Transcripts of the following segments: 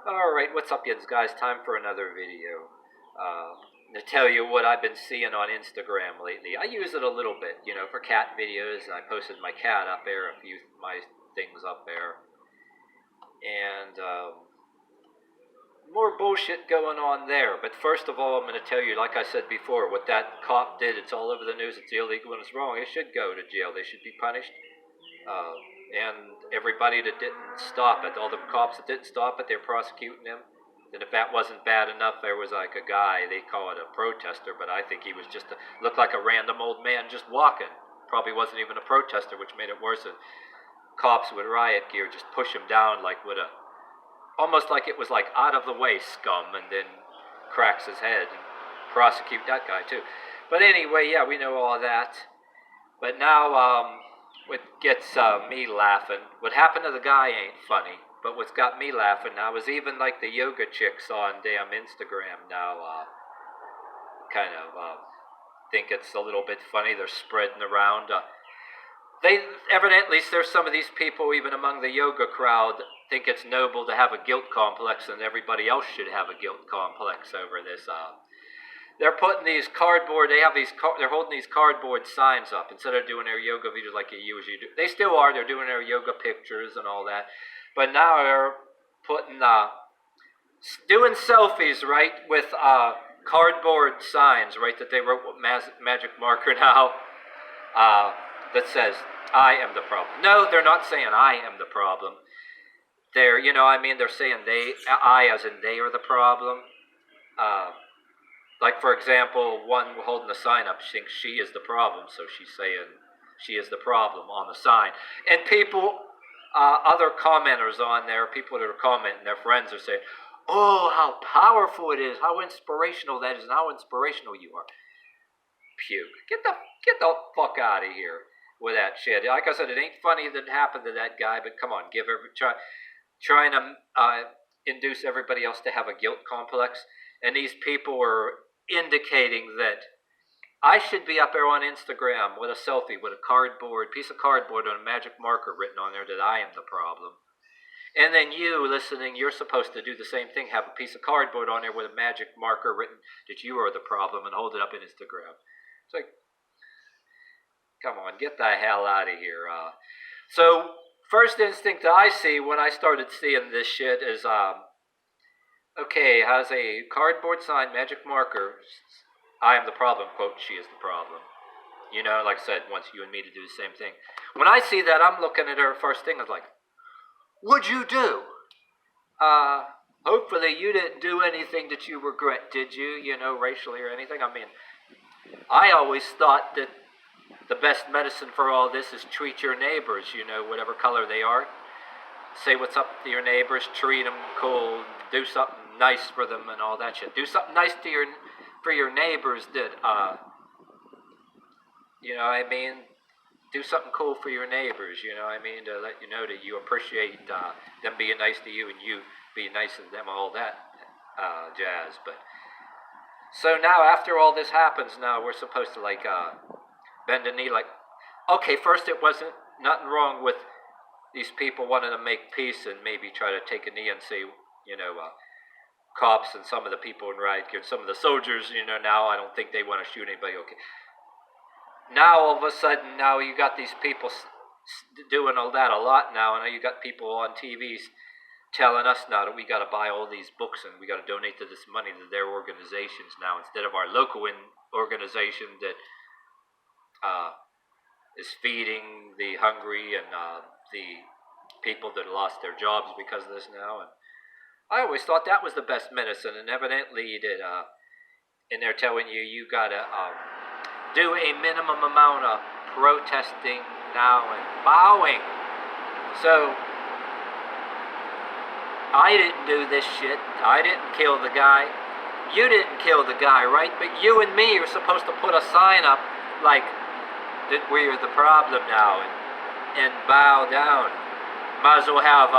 Alright, what's up, guys? Time for another video. To tell you what I've been seeing on Instagram lately. I use it a little bit, for cat videos, and I posted my cat up there, a few of my things up there. And more bullshit going on there. But first of all, I'm going to tell you, like I said before, what that cop did, it's all over the news, it's illegal and it's wrong. It should go to jail. They should be punished. And everybody that didn't stop it, all the cops that didn't stop it, they're prosecuting them. And if that wasn't bad enough, there was like a guy, they call it a protester, but I think he was just looked like a random old man just walking. Probably wasn't even a protester, which made it worse. And cops with riot gear just push him down like with almost like it was like out of the way scum, and then cracks his head and prosecute that guy too. But anyway, yeah, we know all that. But now, what gets me laughing, what happened to the guy ain't funny, but what's got me laughing now is even like the yoga chicks on damn Instagram now kind of think it's a little bit funny. They're spreading around. They evidently, there's some of these people even among the yoga crowd think it's noble to have a guilt complex, and everybody else should have a guilt complex over this. They're putting these cardboard, they're holding these cardboard signs up instead of doing their yoga videos like you usually do. They still are, they're doing their yoga pictures and all that. But now they're putting, doing selfies, right, with cardboard signs, right, that they wrote with magic marker now, that says, I am the problem. No, they're not saying I am the problem. They're, they're saying I as in they are the problem. Like, for example, one holding the sign up thinks she is the problem, so she's saying she is the problem on the sign. And people, other commenters on there, people that are commenting, their friends are saying, oh, how powerful it is, how inspirational that is, and how inspirational you are. Puke. Get the fuck out of here with that shit. Like I said, it ain't funny that happened to that guy, but come on, trying to induce everybody else to have a guilt complex. And these people are indicating that I should be up there on Instagram with a selfie with a piece of cardboard on a magic marker written on there that I am the problem. And then you listening, you're supposed to do the same thing, have a piece of cardboard on there with a magic marker written that you are the problem and hold it up in Instagram. It's like, come on, get the hell out of here. So, first instinct I see when I started seeing this shit is, okay, has a cardboard sign, magic marker, I am the problem, quote, she is the problem. Like I said, wants you and me to do the same thing. When I see that, I'm looking at her first thing, I was like, what'd you do? Hopefully you didn't do anything that you regret, did you, racially or anything? I mean, I always thought that the best medicine for all this is treat your neighbors, whatever color they are. Say what's up to your neighbors, treat them cool, do something nice for them and all that shit. Do something nice for your neighbors that, do something cool for your neighbors, to let you know that you appreciate them being nice to you and you being nice to them, all that jazz. But so now after all this happens, now we're supposed to bend a knee like, okay, first it wasn't nothing wrong with these people wanting to make peace and maybe try to take a knee and say, cops and some of the people in riot gear, some of the soldiers, now I don't think they want to shoot anybody, okay. Now all of a sudden, now you got these people doing all that a lot now, and now you got people on TVs telling us now that we got to buy all these books and we got to donate to this money to their organizations now instead of our local organization that is feeding the hungry and the people that lost their jobs because of this now. And I always thought that was the best medicine, and evidently that and they're telling you gotta do a minimum amount of protesting now and bowing. So I didn't do this shit. I didn't kill the guy. You didn't kill the guy, right? But you and me are supposed to put a sign up like that we're the problem now and bow down. Might as well have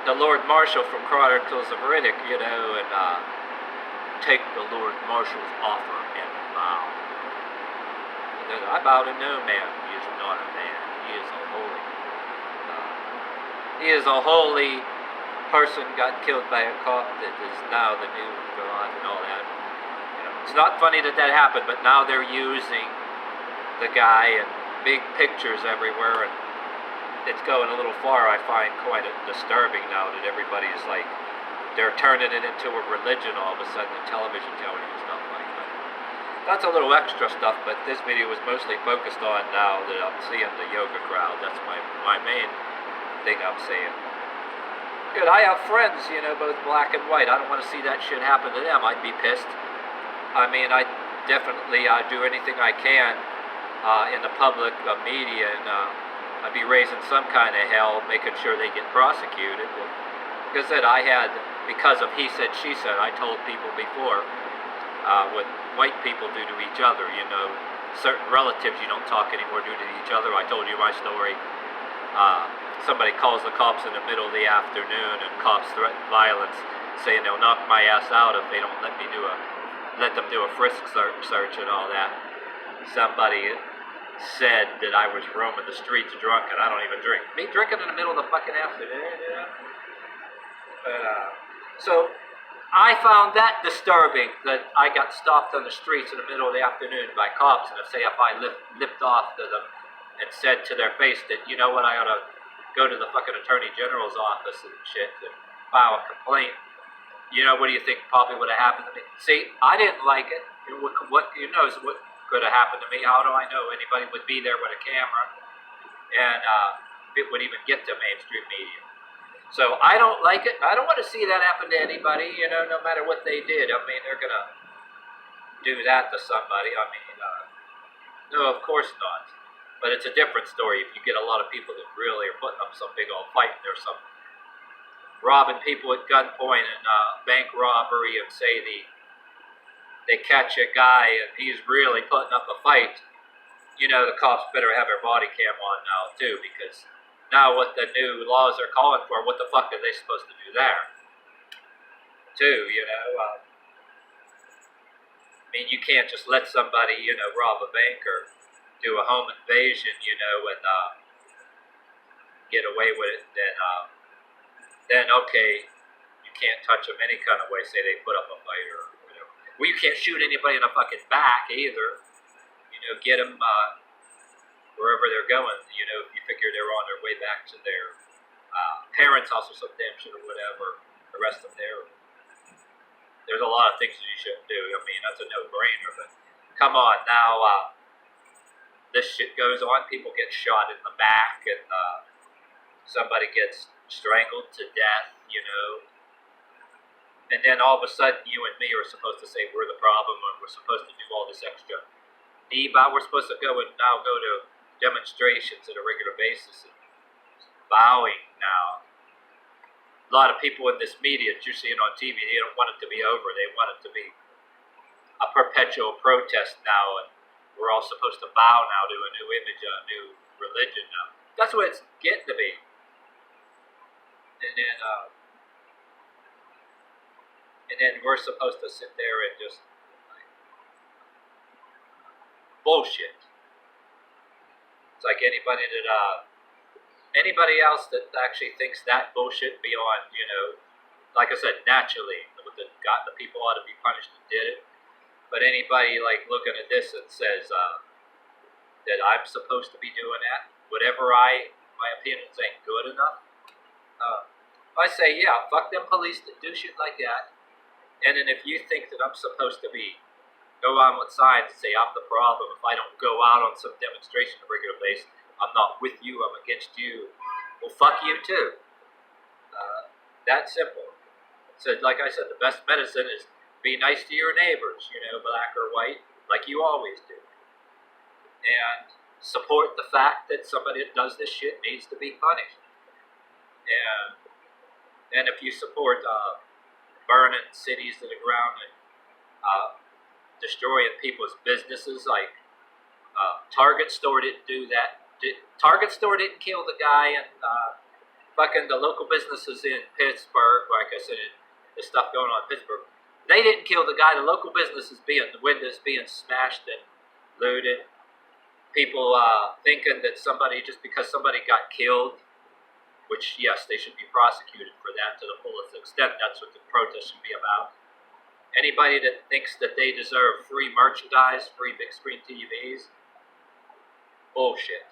the Lord Marshal from Chronicles of Riddick, and take the Lord Marshal's offer and bow. And then I bow to no man. He is not a man. He is a holy person got killed by a cop that is now the new God and all that. It's not funny that that happened, but now they're using the guy and big pictures everywhere, and it's going a little far. I find quite disturbing now that everybody's like, they're turning it into a religion all of a sudden, and television telling you stuff like that. That's a little extra stuff, but this video was mostly focused on now that I'm seeing the yoga crowd. That's my main thing I'm seeing. Good, I have friends, both black and white. I don't want to see that shit happen to them. I'd be pissed. I mean, I definitely do anything I can in the public media, and I'd be raising some kind of hell, making sure they get prosecuted. Like I said, because of he said, she said, I told people before, what white people do to each other, certain relatives you don't talk anymore do to each other. I told you my story. Somebody calls the cops in the middle of the afternoon, and cops threaten violence, saying they'll knock my ass out if they don't let them do a frisk search and all that. Somebody said that I was roaming the streets drunk, and I don't even drink. Me drinking in the middle of the fucking afternoon, But, so I found that disturbing, that I got stopped on the streets in the middle of the afternoon by cops, and if I lipped off to them and said to their face that, you know what, I ought to go to the fucking Attorney General's office and shit and file a complaint. What do you think probably would have happened to me? See, I didn't like it. What could have happened to me? How do I know anybody would be there with a camera and it would even get to mainstream media? So I don't like it. I don't want to see that happen to anybody, no matter what they did. I mean, they're going to do that to somebody. I mean, no, of course not. But it's a different story if you get a lot of people that really are putting up some big old fight and there's some robbing people at gunpoint and bank robbery, and say they catch a guy and he's really putting up a fight. The cops better have their body cam on now too, because now what the new laws are calling for, what the fuck are they supposed to do there? Too, I mean, you can't just let somebody, rob a bank or do a home invasion, and get away with it. Then okay, you can't touch them any kind of way. Say they put up a fight or whatever. Well, you can't shoot anybody in the fucking back either. Get them wherever they're going. If you figure they're on their way back to their parents' house or some damn shit or whatever, arrest them there. There's a lot of things that you shouldn't do. I mean, that's a no-brainer. But come on now. This shit goes on. People get shot in the back, and somebody gets strangled to death, And then all of a sudden, you and me are supposed to say we're the problem, and we're supposed to do all this extra. We're supposed to go to demonstrations on a regular basis, and bowing now. A lot of people in this media that you're seeing on TV, they don't want it to be over. They want it to be a perpetual protest now, and we're all supposed to bow now to a new image, a new religion now. That's what it's getting to be. And then we're supposed to sit there and just bullshit. It's like anybody else that actually thinks that bullshit beyond, like I said, naturally, the people ought to be punished that did it. But anybody like looking at this and says that I'm supposed to be doing that, whatever my opinions ain't good enough, I say, yeah, fuck them police that do shit like that. And then if you think that I'm supposed to go on with signs and say I'm the problem, if I don't go out on some demonstration on a regular basis, I'm not with you, I'm against you. Well, fuck you too. That simple. So like I said, the best medicine is be nice to your neighbors, black or white, like you always do. And support the fact that somebody that does this shit needs to be punished. And if you support burning cities to the ground and destroying people's businesses, like Target store didn't do that. Target store didn't kill the guy, and fucking the local businesses in Pittsburgh, like I said, the stuff going on in Pittsburgh, they didn't kill the guy. The local businesses the windows being smashed and looted. People thinking that just because somebody got killed, which, yes, they should be prosecuted for that to the fullest extent. That's what the protest should be about. Anybody that thinks that they deserve free merchandise, free big screen TVs, bullshit.